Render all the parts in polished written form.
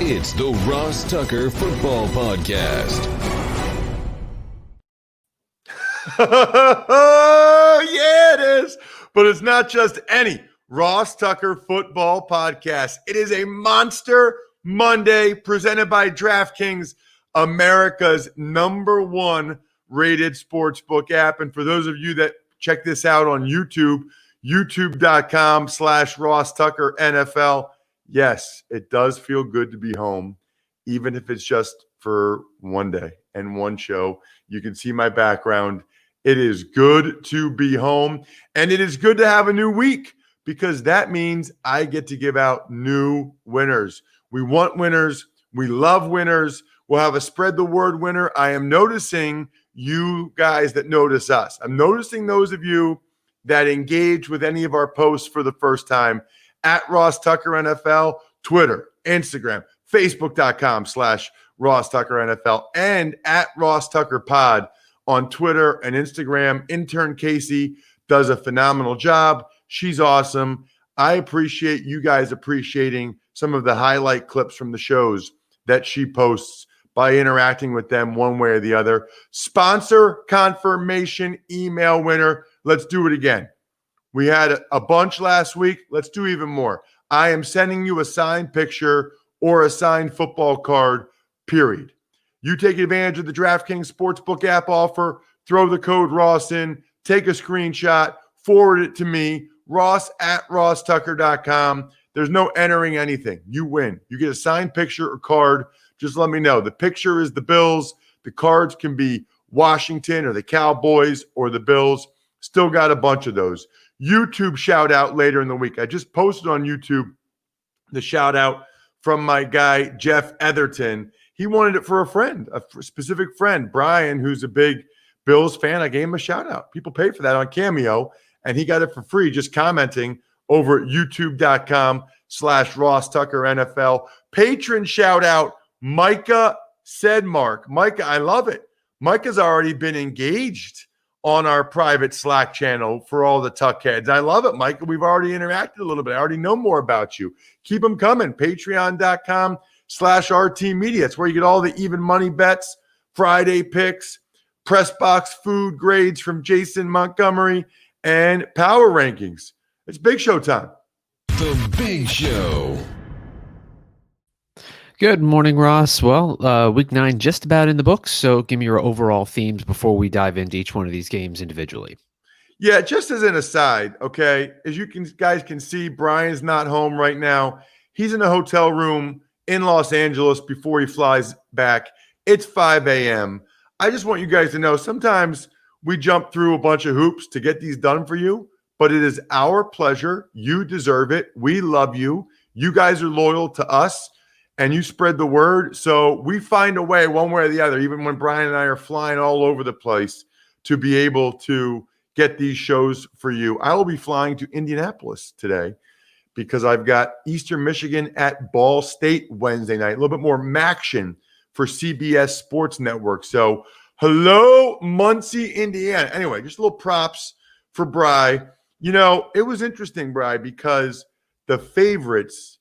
It's the Ross Tucker Football Podcast. Yeah, it is. But it's not just any Ross Tucker Football Podcast. It is a Monster Monday presented by DraftKings, America's #1 rated sportsbook app. And for those of you that check this out on YouTube, youtube.com/RossTuckerNFL. Yes, it does feel good to be home, even if it's just for one day and one show. You can see my background. It is good to be home, and it is good to have a new week because that means I get to give out new winners. We want winners. We love winners. We'll have a spread the word winner. I am noticing you guys that notice us. I'm noticing those of you that engage with any of our posts for the first time at Ross Tucker NFL, Twitter, Instagram, Facebook.com/Ross Tucker NFL, and at RossTuckerPod on Twitter and Instagram. Intern Casey does a phenomenal job. She's awesome. I appreciate you guys appreciating some of the highlight clips from the shows that she posts by interacting with them one way or the other. Sponsor confirmation email winner. Let's do it again. We had a bunch last week. Let's do even more. I am sending you a signed picture or a signed football card, period. You take advantage of the DraftKings Sportsbook app offer, throw the code Ross in, take a screenshot, forward it to me, ross@rosstucker.com. There's no entering anything. You win. You get a signed picture or card. Just let me know. The picture is the Bills. The cards can be Washington or the Cowboys or the Bills. Still got a bunch of those. YouTube shout out later in the week. I just posted on YouTube the shout out from my guy, Jeff Etherton. He wanted it for a friend, a specific friend, Brian, who's a big Bills fan. I gave him a shout out. People pay for that on Cameo, and he got it for free just commenting over at youtube.com/RossTuckerNFL. Patron shout out, Micah Sedmark. Micah, I love it. Micah's already been engaged on our private Slack channel for all the Tuck heads. I love it, Micah. We've already interacted a little bit. I already know more about you. Keep them coming. Patreon.com/RT Media. It's where you get all the even money bets, Friday picks, press box food grades from Jason Montgomery, and power rankings. It's big show time. The Big Show. Good morning, Ross. Well, week 9 just about in the books, so give me your overall themes before we dive into each one of these games individually. Yeah, just as an aside, okay, as you guys can see, Brian's not home right now. He's in a hotel room in Los Angeles before he flies back. It's 5 a.m. I just want you guys to know sometimes we jump through a bunch of hoops to get these done for you, but it is our pleasure. You deserve it. We love you. You guys are loyal to us. And you spread the word. So we find a way one way or the other, even when Brian and I are flying all over the place, to be able to get these shows for you. I will be flying to Indianapolis today because I've got Eastern Michigan at Ball State Wednesday night. A little bit more Maction for CBS Sports Network. So hello, Muncie, Indiana. Anyway, just a little props for Bri. You know, it was interesting, Bri, because the favorites,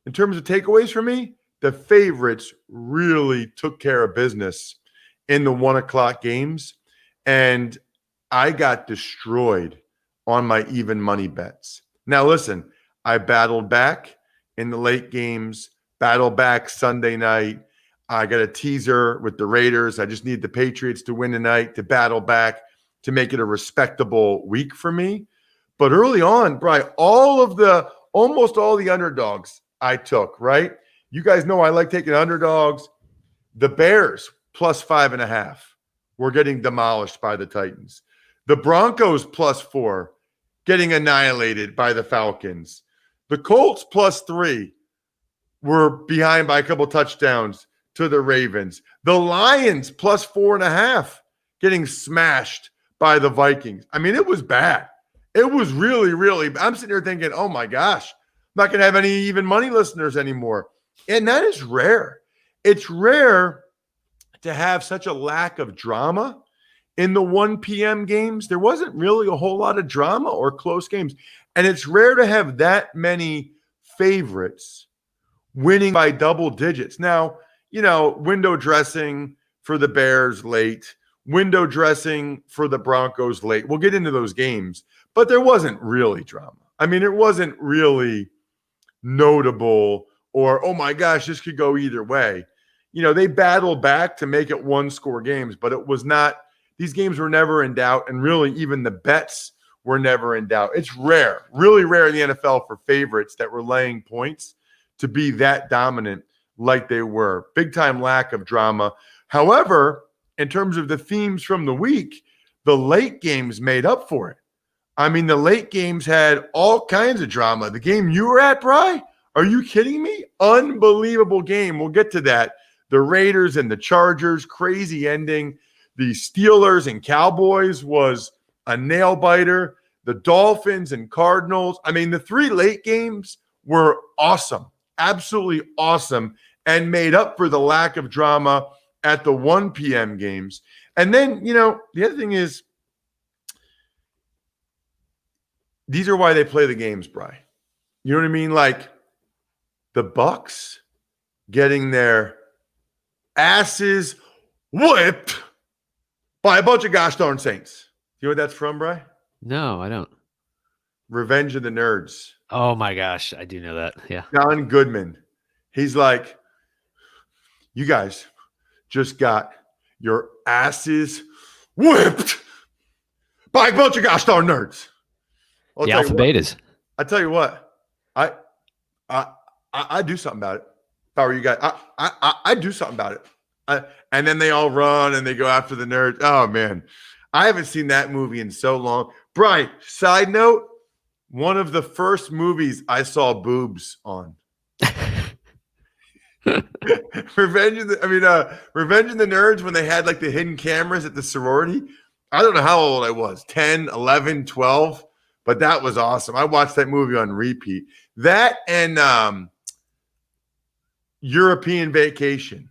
in terms of takeaways for me, the favorites really took care of business in the 1 o'clock games. And I got destroyed on my even money bets. Now, listen, I battled back in the late games, battled back Sunday night. I got a teaser with the Raiders. I just need the Patriots to win tonight to battle back to make it a respectable week for me. But early on, Brian, almost all the underdogs I took, right? You guys know I like taking underdogs. The Bears +5.5 were getting demolished by the Titans. The Broncos +4 getting annihilated by the Falcons. The Colts +3 were behind by a couple touchdowns to the Ravens. The Lions +4.5 getting smashed by the Vikings. I mean, it was bad. It was really, really, I'm sitting here thinking, oh my gosh, I'm not going to have any even money listeners anymore. And that is rare. It's rare to have such a lack of drama in the 1 p.m. games. There wasn't really a whole lot of drama or close games. And it's rare to have that many favorites winning by double digits. Now, window dressing for the Bears late, window dressing for the Broncos late. We'll get into those games, but there wasn't really drama. I mean, it wasn't really notable or, oh my gosh, this could go either way. They battled back to make it one-score games, but it was not – these games were never in doubt, and really even the bets were never in doubt. It's rare, really rare in the NFL for favorites that were laying points to be that dominant like they were. Big-time lack of drama. However, in terms of the themes from the week, the late games made up for it. I mean, the late games had all kinds of drama. The game you were at, Bri? Are you kidding me? Unbelievable game. We'll get to that. The Raiders and the Chargers, crazy ending. The Steelers and Cowboys was a nail-biter. The Dolphins and Cardinals. I mean, the 3 late games were awesome, absolutely awesome, and made up for the lack of drama at the 1 p.m. games. And then, the other thing is, these are why they play the games, Bri. You know what I mean? Like the Bucs getting their asses whipped by a bunch of gosh darn Saints. You know what that's from, Bri? No, I don't. Revenge of the Nerds. Oh my gosh, I do know that. Yeah. John Goodman. He's like, you guys just got your asses whipped by a bunch of gosh darn nerds. The alpha betas. I tell you what, I do something about it. If I were you guys, I do something about it. And then they all run and they go after the nerds. Oh man, I haven't seen that movie in so long. Brian, side note, one of the first movies I saw boobs on. Revenge of the Nerds, when they had like the hidden cameras at the sorority. I don't know how old I was, 10, 11, 12, but that was awesome. I watched that movie on repeat. That and European Vacation,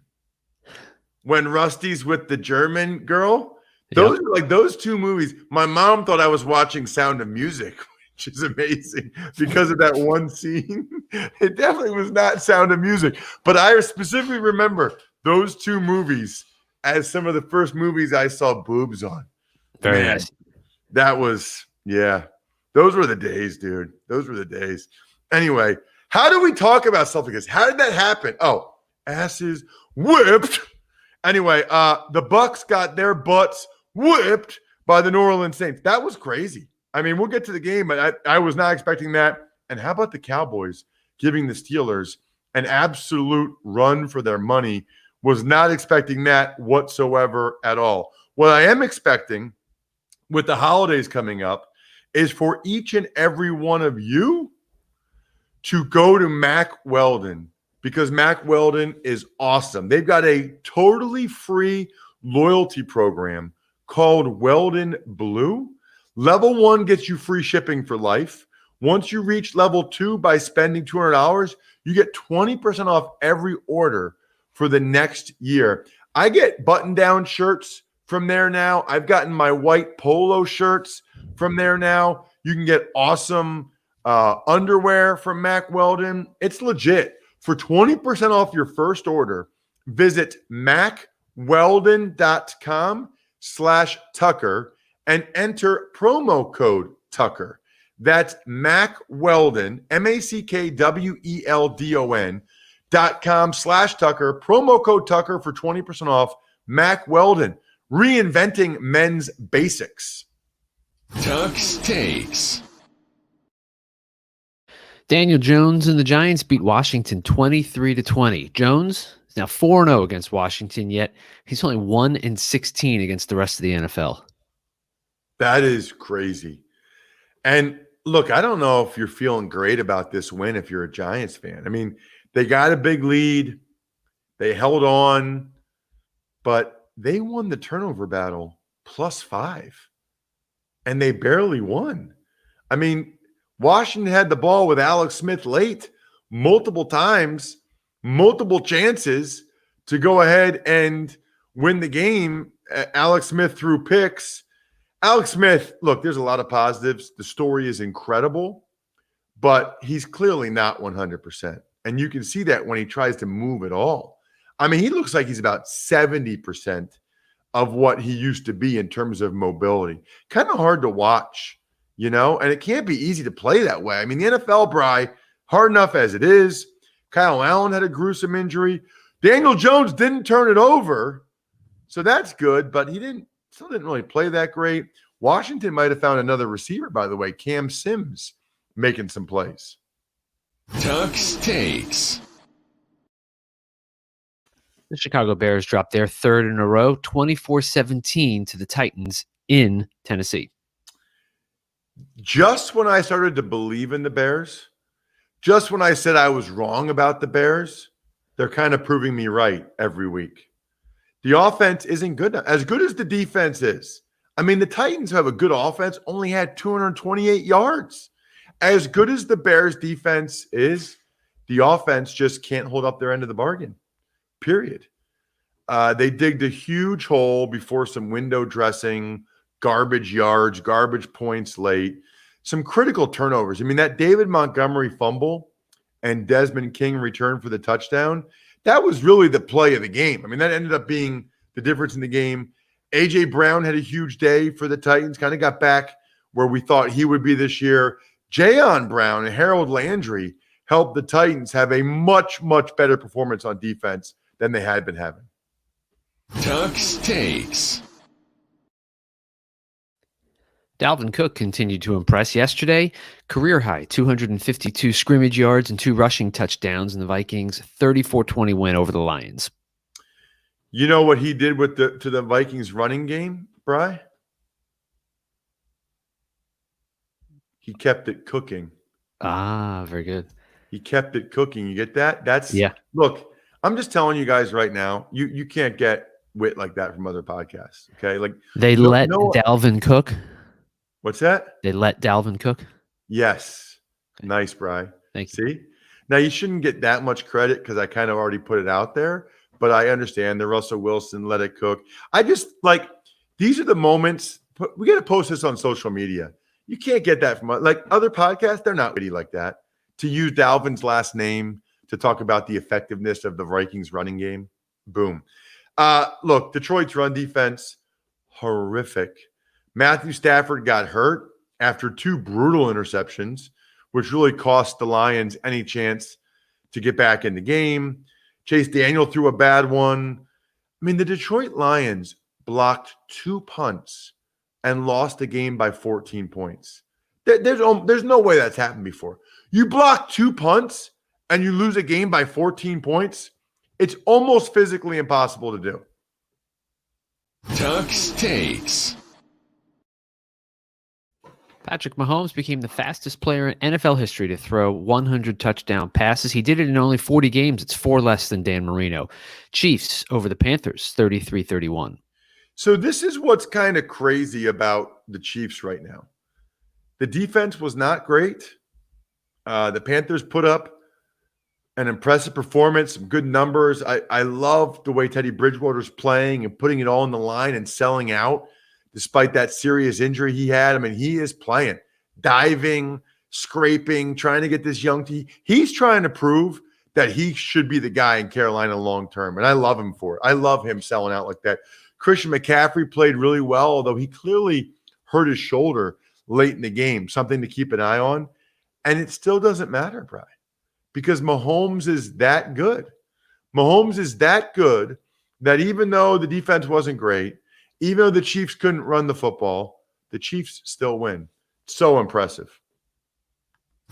when Rusty's with the German girl. Those are like those 2 movies. My mom thought I was watching Sound of Music, which is amazing because of that one scene. It definitely was not Sound of Music, but I specifically remember those 2 movies as some of the first movies I saw boobs on. Very nice. That was, yeah. Those were the days, dude. Those were the days. Anyway, how do we talk about stuff like this? How did that happen? Oh, asses whipped. Anyway, the Bucs got their butts whipped by the New Orleans Saints. That was crazy. I mean, we'll get to the game, but I was not expecting that. And how about the Cowboys giving the Steelers an absolute run for their money? Was not expecting that whatsoever at all. What I am expecting with the holidays coming up is for each and every one of you to go to Mack Weldon, because Mack Weldon is awesome. They've got a totally free loyalty program called Weldon Blue. Level 1 gets you free shipping for life. Once you reach level 2 by spending $200, you get 20% off every order for the next year. I get button-down shirts from there now. I've gotten my white polo shirts from there now. You can get awesome underwear from Mack Weldon. It's legit. For 20% off your first order, visit mackweldon.com/Tucker and enter promo code Tucker. That's Mack Weldon, MackWeldon.com/Tucker. Promo code Tucker for 20% off. Mack Weldon, reinventing men's basics. Tuck's Takes. Daniel Jones and the Giants beat Washington 23-20. Jones is now 4-0 against Washington, yet he's only 1-16 against the rest of the NFL. That is crazy. And look, I don't know if you're feeling great about this win if you're a Giants fan. I mean, they got a big lead. They held on, but they won the turnover battle +5, and they barely won. I mean, Washington had the ball with Alex Smith late multiple times, multiple chances to go ahead and win the game. Alex Smith threw picks. Alex Smith, look, there's a lot of positives. The story is incredible, but he's clearly not 100%. And you can see that when he tries to move at all. I mean, he looks like he's about 70% of what he used to be in terms of mobility. Kind of hard to watch, and it can't be easy to play that way. I mean, the NFL, Bry, hard enough as it is. Kyle Allen had a gruesome injury. Daniel Jones didn't turn it over, so that's good, but he still didn't really play that great. Washington might have found another receiver, by the way, Cam Sims, making some plays. Tuck's Takes. The Chicago Bears dropped their third in a row, 24-17 to the Titans in Tennessee. Just when I started to believe in the Bears, just when I said I was wrong about the Bears, they're kind of proving me right every week. The offense isn't good enough. As good as the defense is. I mean, the Titans have a good offense, only had 228 yards. As good as the Bears defense is, the offense just can't hold up their end of the bargain, period. They digged a huge hole before some window dressing, garbage yards, garbage points late, some critical turnovers. I mean, that David Montgomery fumble and Desmond King return for the touchdown, that was really the play of the game. I mean, that ended up being the difference in the game. A.J. Brown had a huge day for the Titans, kind of got back where we thought he would be this year. Jayon Brown and Harold Landry helped the Titans have a much, much better performance on defense than they had been having. Tuck's Takes. Dalvin Cook continued to impress yesterday. Career high, 252 scrimmage yards and 2 rushing touchdowns in the Vikings' 34-20 win over the Lions. You know what he did to the Vikings running game, Bry? He kept it cooking. Ah, very good. He kept it cooking. You get that? Yeah. Look, I'm just telling you guys right now, you can't get wit like that from other podcasts. Okay. Like Dalvin cook. What's that? They let Dalvin cook. Yes. Okay. Nice, Bry. Thank you. See? Now you shouldn't get that much credit because I kind of already put it out there, but I understand the Russell Wilson let it cook. I just like these are the moments. We got to post this on social media. You can't get that from like other podcasts. They're not witty like that. To use Dalvin's last name to talk about the effectiveness of the Vikings running game. Boom. Look, Detroit's run defense, horrific. Matthew Stafford got hurt after 2 brutal interceptions, which really cost the Lions any chance to get back in the game. Chase Daniel threw a bad one. I mean, the Detroit Lions blocked 2 punts and lost the game by 14 points. There's no way that's happened before. You block 2 punts and you lose a game by 14 points. It's almost physically impossible to do. Tuck's Takes. Patrick Mahomes became the fastest player in NFL history to throw 100 touchdown passes. He did it in only 40 games. It's 4 less than Dan Marino. Chiefs over the Panthers, 33-31. So this is what's kind of crazy about the Chiefs right now. The defense was not great. The Panthers put up an impressive performance, some good numbers. I love the way Teddy Bridgewater's playing and putting it all on the line and selling out despite that serious injury he had. I mean, he is playing, diving, scraping, trying to get this young team. He's trying to prove that he should be the guy in Carolina long term, and I love him for it. I love him selling out like that. Christian McCaffrey played really well, although he clearly hurt his shoulder late in the game, something to keep an eye on. And it still doesn't matter, Brian, because Mahomes is that good. Mahomes is that good that even though the defense wasn't great, even though the Chiefs couldn't run the football, the Chiefs still win. So impressive.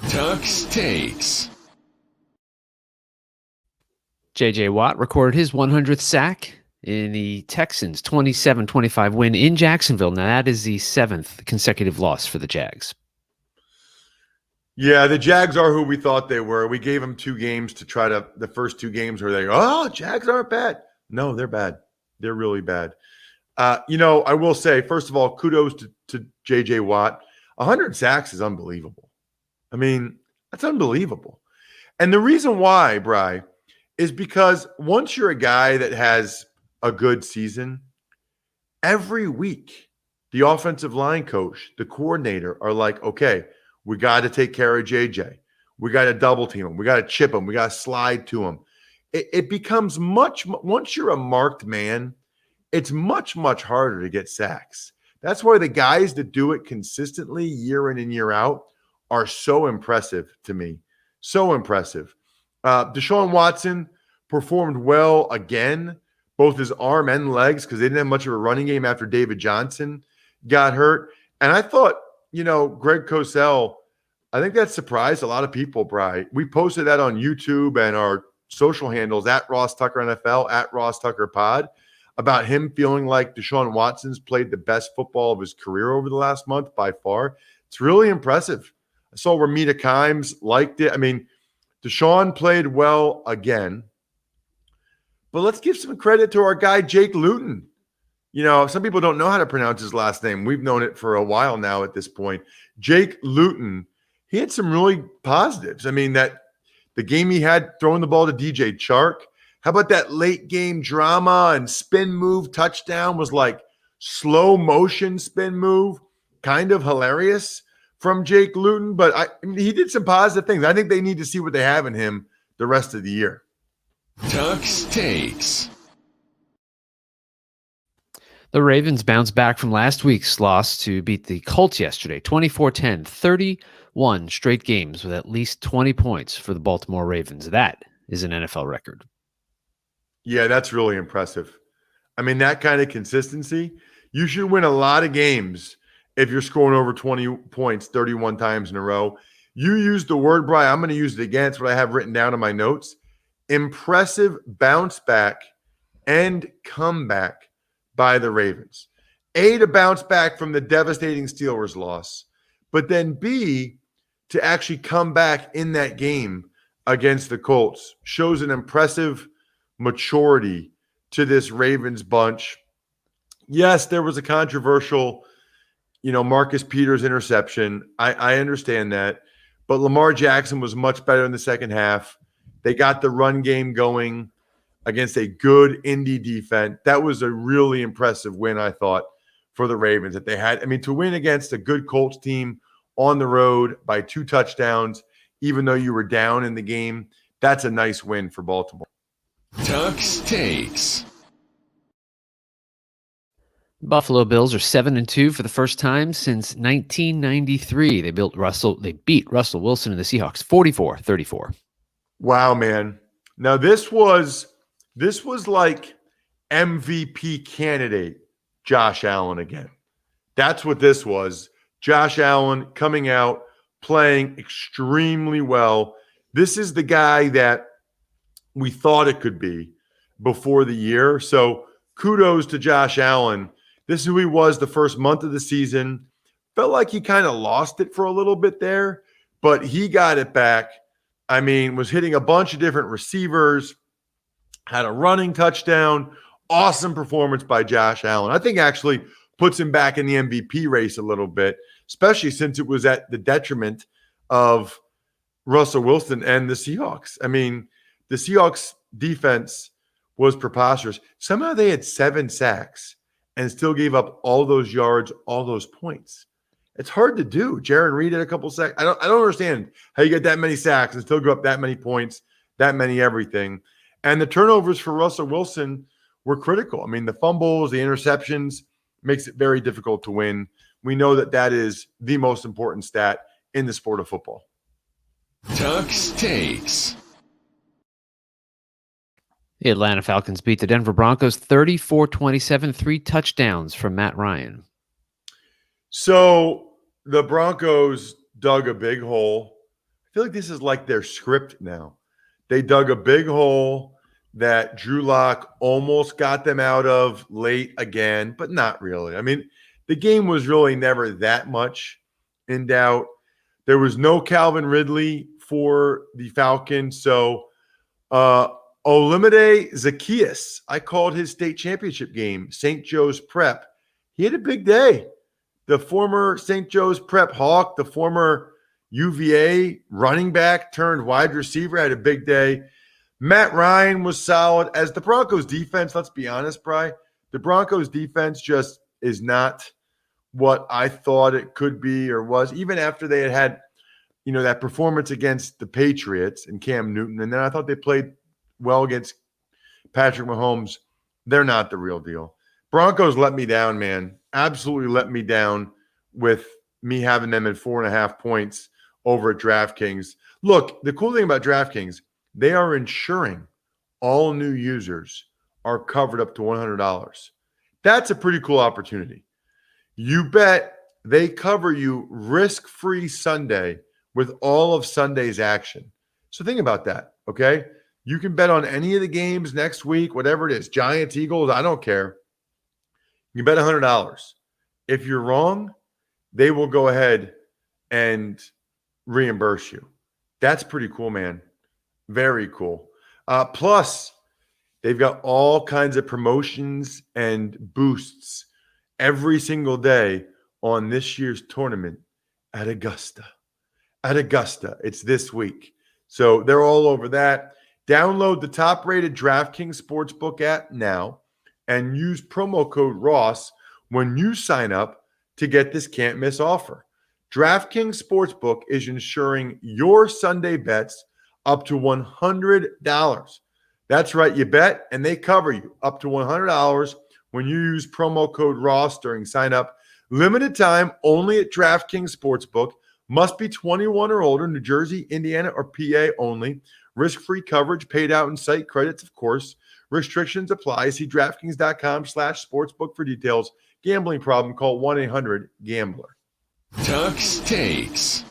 Tuck's Takes. J.J. Watt recorded his 100th sack in the Texans' 27-25 win in Jacksonville. Now, that is the 7th consecutive loss for the Jags. Yeah, the Jags are who we thought they were. We gave them 2 games to try to – the first 2 games where they go, oh, Jags aren't bad. No, they're bad. They're really bad. I will say, first of all, kudos to J.J. Watt. 100 sacks is unbelievable. I mean, that's unbelievable. And the reason why, Bri, is because once you're a guy that has a good season, every week the offensive line coach, the coordinator are like, okay, we got to take care of JJ. We got to double team them. We got to chip them. We got to slide to them. It becomes once you're a marked man, it's much, much harder to get sacks. That's why the guys that do it consistently year in and year out are so impressive to me. So impressive. Deshaun Watson performed well again, both his arm and legs, because they didn't have much of a running game after David Johnson got hurt. And I thought, Greg Cosell, I think that surprised a lot of people, Bri. We posted that on YouTube and our social handles at RossTuckerNFL, at RossTuckerPod, about him feeling like Deshaun Watson's played the best football of his career over the last month by far. It's really impressive. I saw Ramita Kimes liked it. I mean, Deshaun played well again. But let's give some credit to our guy, Jake Luton. Some people don't know how to pronounce his last name. We've known it for a while now at this point. Jake Luton, he had some really positives. I mean, that the game he had throwing the ball to DJ Chark. How about that late game drama and spin move touchdown was like slow motion spin move, kind of hilarious from Jake Luton. But he did some positive things. I think they need to see what they have in him the rest of the year. Tuck's Takes. The Ravens bounced back from last week's loss to beat the Colts yesterday, 24-10, 31 straight games with at least 20 points for the Baltimore Ravens. That is an NFL record. Yeah, that's really impressive. I mean, that kind of consistency, you should win a lot of games if you're scoring over 20 points 31 times in a row. You used the word, Brian. I'm going to use it again. It's what I have written down in my notes. Impressive bounce back and comeback by the Ravens. A, to bounce back from the devastating Steelers loss, but then B, to actually come back in that game against the Colts shows an impressive maturity to this Ravens bunch. Yes, there was a controversial, Marcus Peters interception. I understand that, but Lamar Jackson was much better in the second half. They got the run game going against a good Indy defense. That was a really impressive win, I thought, for the Ravens that they had. I mean, to win against a good Colts team on the road by 2 touchdowns, even though you were down in the game, that's a nice win for Baltimore. Tuck's Takes. Buffalo Bills are 7-2 for the first time since 1993. They beat Russell Wilson and the Seahawks 44-34. Wow, man. Now this was like MVP candidate Josh Allen again. That's what this was. Josh Allen coming out, playing extremely well. This is the guy that we thought it could be before the year. So kudos to Josh Allen. This is who he was the first month of the season. Felt like he kind of lost it for a little bit there, but he got it back. I mean, was hitting a bunch of different receivers, had a running touchdown. Awesome performance by Josh Allen. I think actually puts him back in the MVP race a little bit, especially since it was at the detriment of Russell Wilson and the Seahawks. I mean, the Seahawks defense was preposterous. Somehow they had 7 sacks and still gave up all those yards, all those points. It's hard to do. Jaron Reed had a couple sacks. I don't understand how you get that many sacks and still go up that many points, that many everything. And the turnovers for Russell Wilson were critical. I mean, the fumbles, the interceptions makes it very difficult to win. We know that is the most important stat in the sport of football. Tuck's Takes. The Atlanta Falcons beat the Denver Broncos 34-27, 3 touchdowns from Matt Ryan. So the Broncos dug a big hole. I feel like this is like their script now. They dug a big hole that Drew Lock almost got them out of late again, but not really. I mean, the game was really never that much in doubt. There was no Calvin Ridley for the Falcons. So Olamide Zaccheaus, I called his state championship game, St. Joe's Prep. He had a big day. The former St. Joe's Prep Hawk, the former UVA running back turned wide receiver, had a big day. Matt Ryan was solid. As the Broncos defense, let's be honest, Bri, the Broncos defense just is not what I thought it could be or was, even after they had that performance against the Patriots and Cam Newton, and then I thought they played well against Patrick Mahomes. They're not the real deal. Broncos let me down, man. Absolutely let me down with me having them at 4.5 points over at DraftKings. Look, the cool thing about DraftKings, they are ensuring all new users are covered up to $100. That's a pretty cool opportunity. You bet they cover you risk-free Sunday with all of Sunday's action. So think about that, okay? You can bet on any of the games next week, whatever it is, Giants, Eagles, I don't care. You bet $100. If you're wrong, they will go ahead and reimburse you. That's pretty cool, man. Very cool. Plus, they've got all kinds of promotions and boosts every single day on this year's tournament at Augusta. At Augusta, it's this week. So they're all over that. Download the top-rated DraftKings Sportsbook app now and use promo code Ross when you sign up to get this can't-miss offer. DraftKings Sportsbook is ensuring your Sunday bets up to $100. That's right, you bet, and they cover you up to $100 when you use promo code Ross during sign-up. Limited time only at DraftKings Sportsbook. Must be 21 or older, New Jersey, Indiana, or PA only. Risk-free coverage paid out in site credits, of course. Restrictions apply. See DraftKings.com/sportsbook for details. Gambling problem, call 1-800-GAMBLER. Tuck's Takes.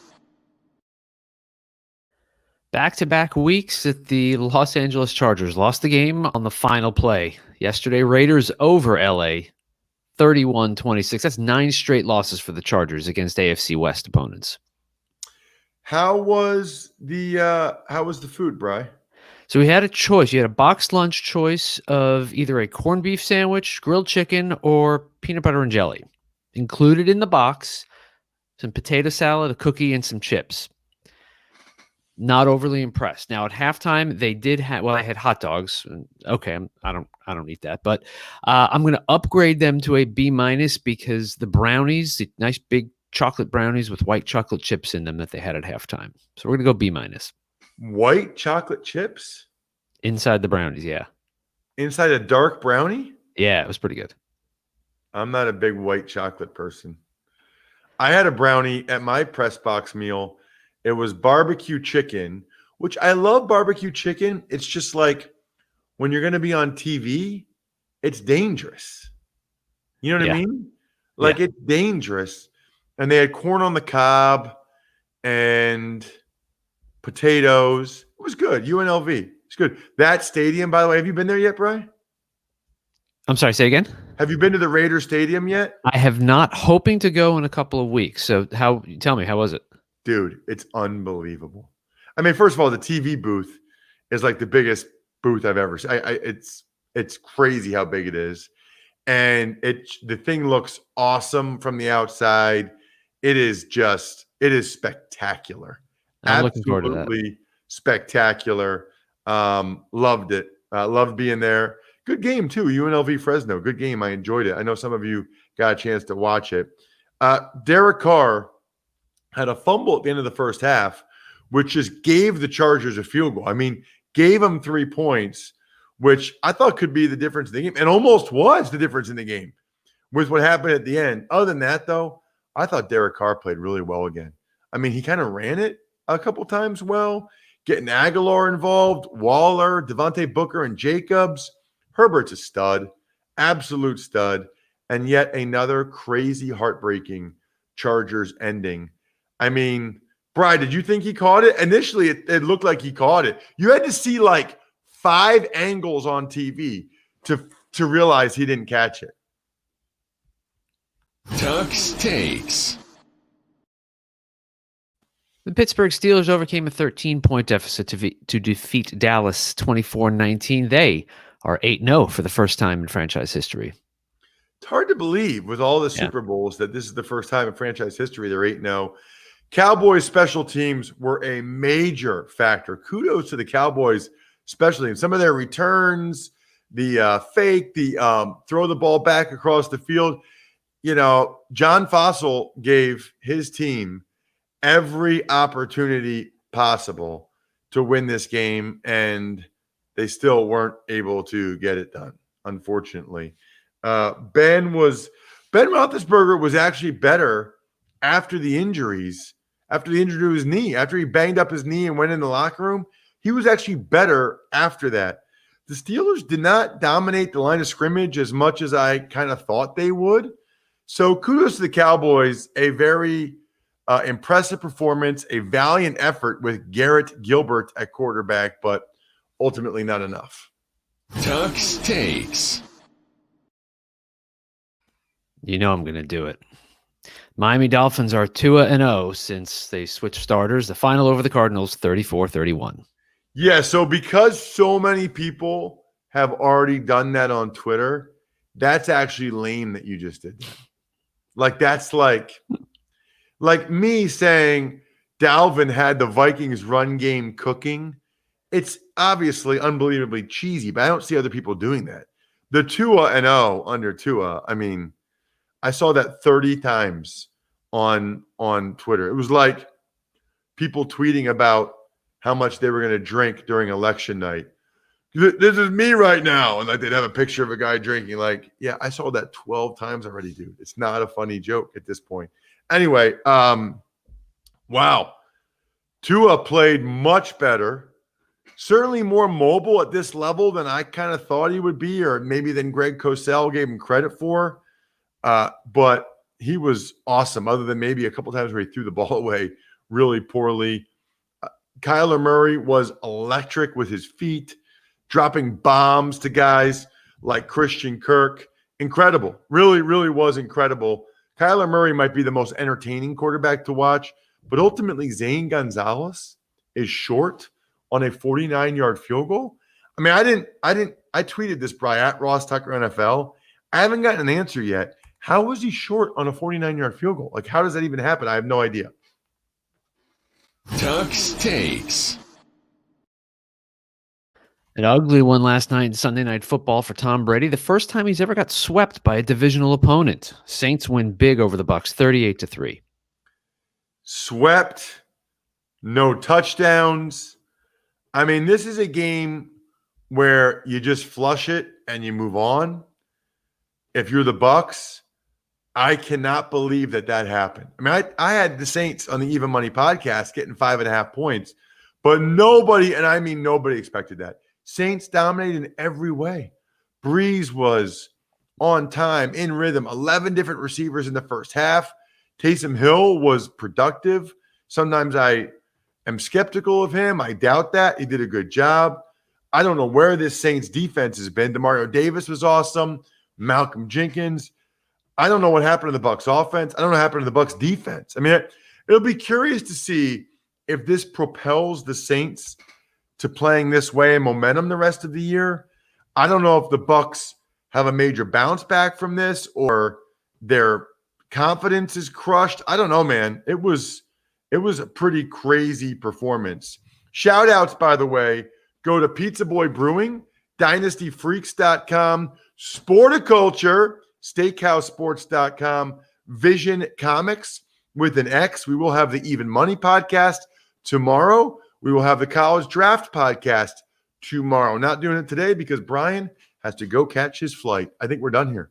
Back-to-back weeks that the Los Angeles Chargers lost the game on the final play. Yesterday, Raiders over LA, 31-26. That's 9 straight losses for the Chargers against AFC West opponents. How was the food, Bri? So we had a choice. You had a boxed lunch choice of either a corned beef sandwich, grilled chicken, or peanut butter and jelly. Included in the box, some potato salad, a cookie, and some chips. Not overly impressed. Now at halftime, they did have. Well, I had hot dogs. Okay, I don't eat that, but I'm going to upgrade them to a B- because the brownies, the nice big chocolate brownies with white chocolate chips in them that they had at halftime. So we're going to go B-. White chocolate chips Inside the brownies, yeah. inside a dark brownie? Yeah, it was pretty good. I'm not a big white chocolate person. I had a brownie at my press box meal. It was barbecue chicken, which I love barbecue chicken. It's just like when you're going to be on TV, it's dangerous. You know what I mean? Like it's dangerous. And they had corn on the cob and potatoes. It was good. UNLV. It's good. That stadium, by the way, have you been there yet, Bri? I'm sorry, say again? Have you been to the Raiders Stadium yet? I have not, hoping to go in a couple of weeks. So tell me, how was it? Dude, it's unbelievable. I mean, first of all, the TV booth is like the biggest booth I've ever seen. It's crazy how big it is. And the thing looks awesome from the outside. It is spectacular. I'm looking forward to that. Absolutely spectacular. Loved it. Loved being there. Good game too. UNLV Fresno. Good game. I enjoyed it. I know some of you got a chance to watch it. Derek Carr had a fumble at the end of the first half, which just gave the Chargers a field goal. I mean, gave them 3 points, which I thought could be the difference in the game, and almost was the difference in the game with what happened at the end. Other than that, though, I thought Derek Carr played really well again. I mean, he kind of ran it a couple times well, getting Aguilar involved, Waller, Devontae Booker, and Jacobs. Herbert's a stud, absolute stud, and yet another crazy, heartbreaking Chargers ending. I mean, Bri, did you think he caught it? Initially, it looked like he caught it. You had to see like 5 angles on TV to realize he didn't catch it. Tuck's Takes. The Pittsburgh Steelers overcame a 13-point deficit to defeat Dallas 24-19. They are 8-0 for the first time in franchise history. It's hard to believe with all the Super Bowls that this is the first time in franchise history they're 8-0. Cowboys special teams were a major factor. Kudos to the Cowboys special teams. Some of their returns, the fake, the throw the ball back across the field. You know, John Fossil gave his team every opportunity possible to win this game, and they still weren't able to get it done, unfortunately. Ben Roethlisberger was actually better after the injuries, after the injury to his knee, after he banged up his knee and went in the locker room. He was actually better after that. The Steelers did not dominate the line of scrimmage as much as I kind of thought they would. So kudos to the Cowboys, a very impressive performance, a valiant effort with Garrett Gilbert at quarterback, but ultimately not enough. Tuck's Takes. You know I'm going to do it. Miami Dolphins are 2-0 since they switched starters. The final over the Cardinals, 34-31. Yeah, so because so many people have already done that on Twitter, that's actually lame that you just did that. Like, that's like me saying Dalvin had the Vikings run game cooking. It's obviously unbelievably cheesy, but I don't see other people doing that. The 2-0 under Tua, I mean, I saw that 30 times on Twitter. It was like people tweeting about how much they were going to drink during election night. This is me right now. And like they'd have a picture of a guy drinking. Like, yeah, I saw that 12 times already, dude. It's not a funny joke at this point. Anyway, wow. Tua played much better. Certainly more mobile at this level than I kind of thought he would be, or maybe than Greg Cosell gave him credit for. But he was awesome, other than maybe a couple times where he threw the ball away really poorly. Kyler Murray was electric with his feet, dropping bombs to guys like Christian Kirk. Incredible. Really, really was incredible. Kyler Murray might be the most entertaining quarterback to watch, but ultimately Zane Gonzalez is short on a 49-yard field goal. I mean, I tweeted this, Brian, at RossTuckerNFL. I haven't gotten an answer yet. How was he short on a 49-yard field goal? Like, how does that even happen? I have no idea. Tuck's Takes. An ugly one last night in Sunday Night Football for Tom Brady. The first time he's ever got swept by a divisional opponent. Saints win big over the Bucs, 38-3. Swept, no touchdowns. I mean, this is a game where you just flush it and you move on. If you're the Bucs, I cannot believe that happened. I mean, I had the Saints on the Even Money podcast getting 5.5 points, but nobody, and I mean nobody, expected that. Saints dominated in every way. Breeze was on time, in rhythm, 11 different receivers in the first half. Taysom Hill was productive. Sometimes I am skeptical of him. I doubt that. He did a good job. I don't know where this Saints defense has been. DeMario Davis was awesome. Malcolm Jenkins. I don't know what happened to the Bucs offense. I don't know what happened to the Bucs defense. I mean, it'll be curious to see if this propels the Saints to playing this way and momentum the rest of the year. I don't know if the Bucs have a major bounce back from this or their confidence is crushed. I don't know, man. It was a pretty crazy performance. Shout outs, by the way, go to Pizza Boy Brewing, DynastyFreaks.com, Sporticulture, SteakhouseSports.com, Vision Comics with an X. We will have the Even Money podcast tomorrow. We will have the College Draft podcast tomorrow. Not doing it today because Brian has to go catch his flight. I think we're done here.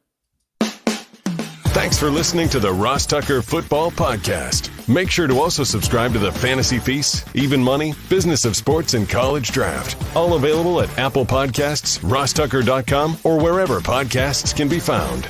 Thanks for listening to the Ross Tucker Football Podcast. Make sure to also subscribe to the Fantasy Feast, Even Money, Business of Sports, and College Draft. All availavailable at Apple Podcasts, RossTucker.com, or wherever podcasts can be found.